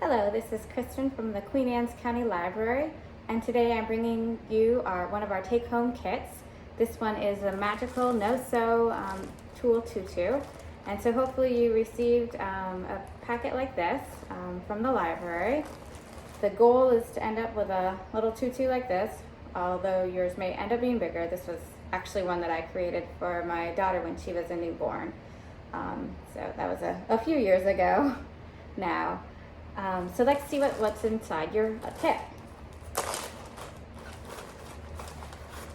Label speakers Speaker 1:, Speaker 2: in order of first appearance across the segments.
Speaker 1: Hello, this is Kristen from the Queen Anne's County Library, and today I'm bringing you one of our take-home kits. This one is a magical no-sew Tulle Tutu, and so hopefully you received a packet like this from the library. The goal is to end up with a little tutu like this, although yours may end up being bigger. This was actually one that I created for my daughter when she was a newborn. So that was a few years ago now. So let's see what's inside your kit.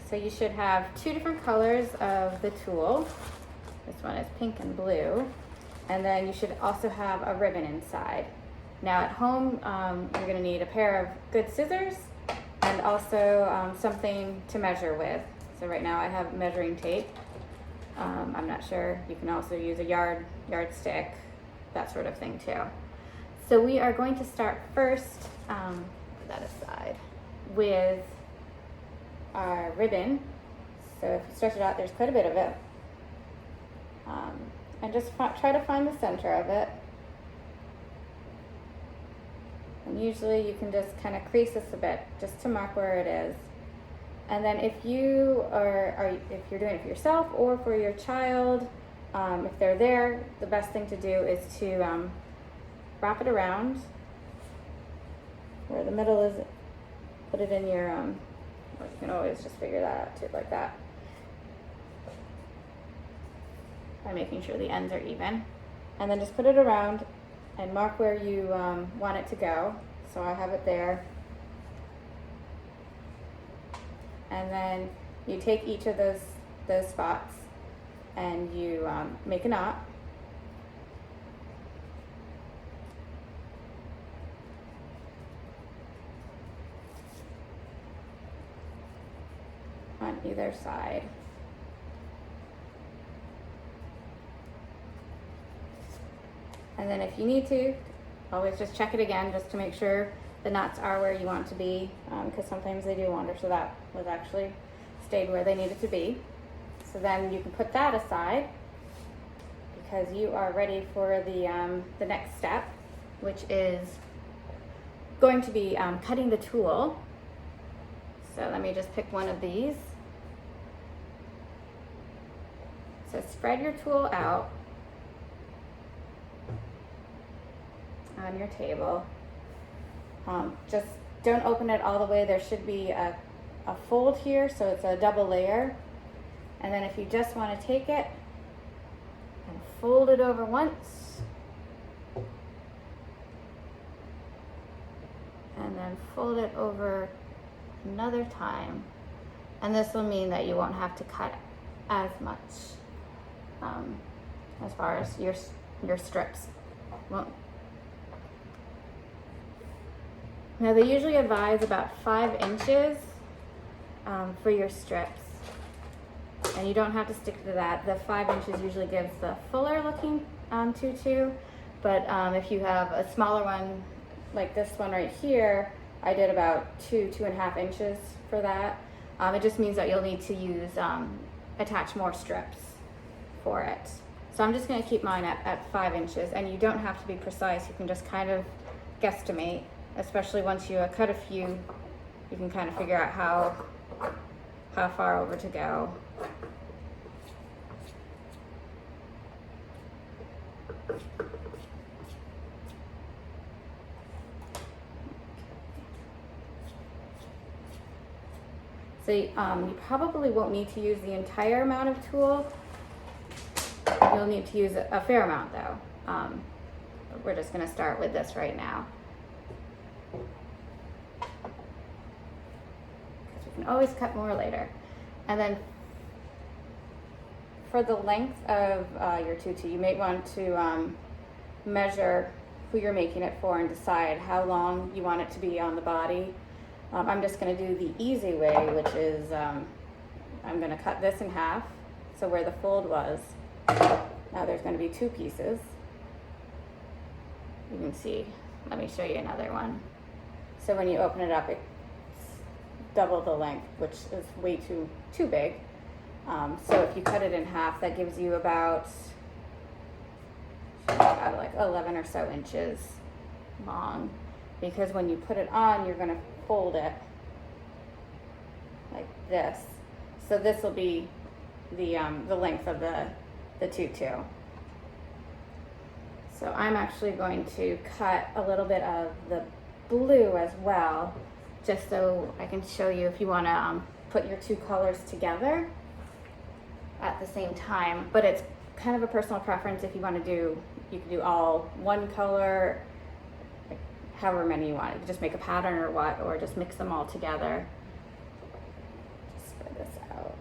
Speaker 1: So you should have two different colors of the tulle. This one is pink and blue. And then you should also have a ribbon inside. Now at home, you're gonna need a pair of good scissors and also something to measure with. So right now I have measuring tape. I'm not sure, you can also use a yardstick, that sort of thing too. So we are going to start first, put that aside, with our ribbon. So if you stretch it out, there's quite a bit of it. And just try to find the center of it. And usually you can just kind of crease this a bit, just to mark where it is. And then if you if you're doing it for yourself or for your child, if they're there, the best thing to do is to wrap it around where the middle is, put it in your, you can always just figure that out too, like that. By making sure the ends are even. And then just put it around and mark where you want it to go. So I have it there. And then you take each of those spots and you make a knot. On either side. And then if you need to, always just check it again just to make sure the knots are where you want to be, because sometimes they do wander, so that was actually stayed where they needed to be. So then you can put that aside because you are ready for the next step, which is going to be cutting the tulle. So let me just pick one of these. So spread your tulle out on your table. Just don't open it all the way. There should be a fold here, so it's a double layer. And then if you just want to take it and fold it over once, and then fold it over another time, and this will mean that you won't have to cut as much as far as your strips won't. Now they usually advise about 5 inches for your strips, and you don't have to stick to that. The 5 inches usually gives the fuller looking tutu, but if you have a smaller one like this one right here, I did about 2.5 inches for that. It just means that you'll need to attach more strips for it. So I'm just gonna keep mine at 5 inches, and you don't have to be precise. You can just kind of guesstimate, especially once you cut a few, you can kind of figure out how far over to go. So you probably won't need to use the entire amount of tulle. You'll need to use a fair amount though. But we're just gonna start with this right now. Because we can always cut more later. And then for the length of your tutu, you may want to measure who you're making it for and decide how long you want it to be on the body. I'm just going to do the easy way, which is I'm going to cut this in half, so where the fold was, now there's going to be 2 pieces. You can see, let me show you another one. So when you open it up, it's double the length, which is way too big. So if you cut it in half, that gives you about like 11 or so inches long, because when you put it on, you're going to fold it like this. So this will be the length of the tutu. So I'm actually going to cut a little bit of the blue as well, just so I can show you if you want to put your two colors together at the same time. But it's kind of a personal preference. If you want to do, you can do all one color, like however many you want. You can just make a pattern or what, or just mix them all together. Just spread this out.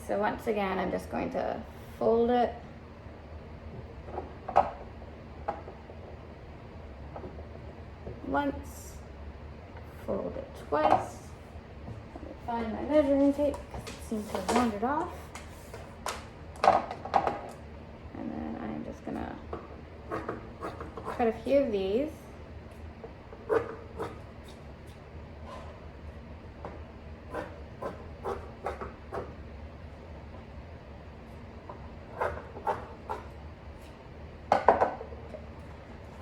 Speaker 1: So once again, I'm just going to fold it. Once, fold it twice. Let me find my measuring tape because it seems to have wandered off. And then I'm just gonna cut a few of these.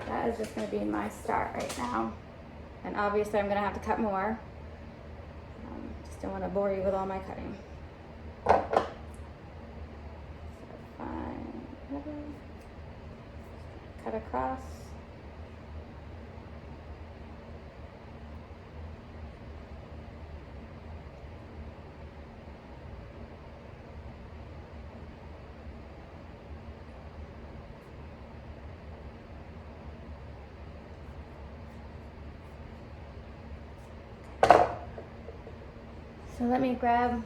Speaker 1: That is just going to be my start right now, and obviously I'm going to have to cut more. Just don't want to bore you with all my cutting. So fine, cut across. So let me grab,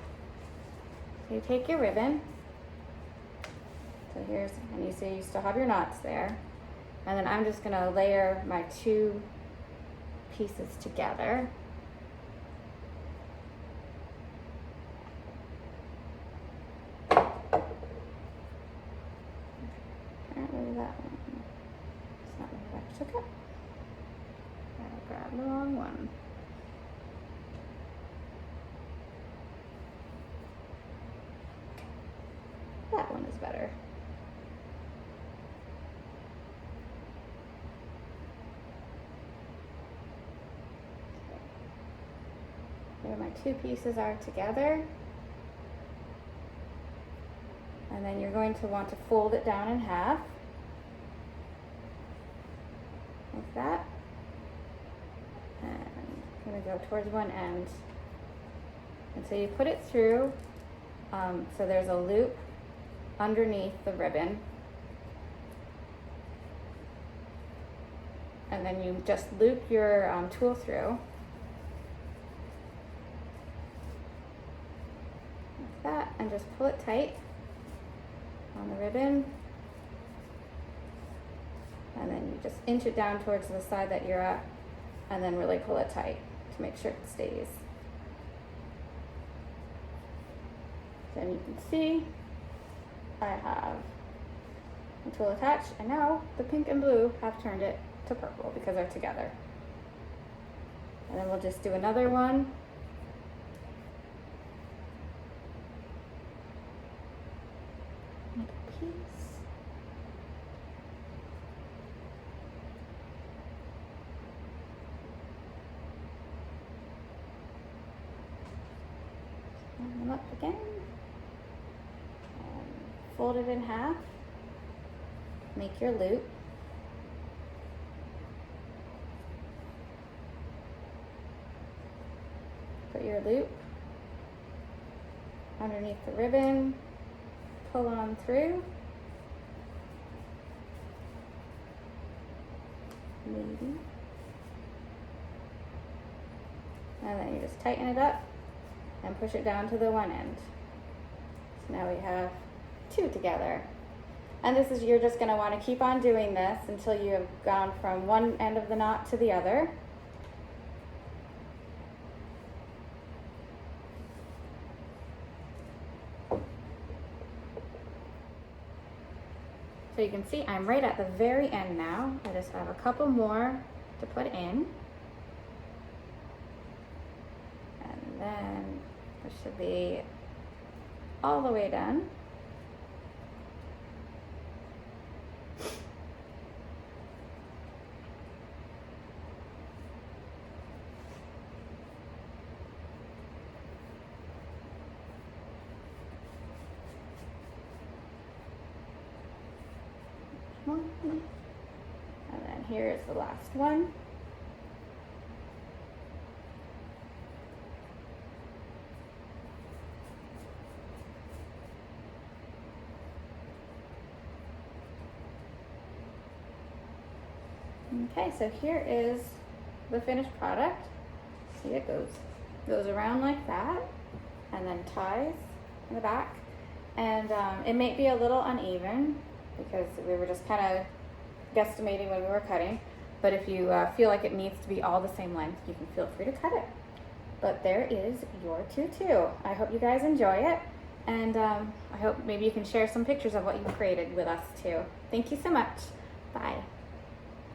Speaker 1: so you take your ribbon, so here's, and you see you still have your knots there, and then I'm just gonna layer my two pieces together. Apparently that one, it's not what I took it. I grabbed the wrong one. That one is better. Here my two pieces are together. And then you're going to want to fold it down in half. Like that. And I'm going to go towards one end. And so you put it through, so there's a loop underneath the ribbon, and then you just loop your tool through like that, and just pull it tight on the ribbon, and then you just inch it down towards the side that you're at, and then really pull it tight to make sure it stays. Then you can see I have a tool attached, and now the pink and blue have turned it to purple because they're together. And then we'll just do another one. Make a piece. Line them up again. Fold it in half, make your loop, put your loop underneath the ribbon, pull on through, maybe, and then you just tighten it up and push it down to the one end. So now we have two together. And this is, you're just going to want to keep on doing this until you have gone from one end of the knot to the other. So you can see I'm right at the very end now. I just have a couple more to put in. And then This should be all the way done. And then here is the last one. Okay, so here is the finished product. See, it goes around like that, and then ties in the back. And it may be a little uneven because we were just kind of guesstimating when we were cutting. But if you feel like it needs to be all the same length, you can feel free to cut it. But there is your tutu. I hope you guys enjoy it. And I hope maybe you can share some pictures of what you've created with us too. Thank you so much. Bye.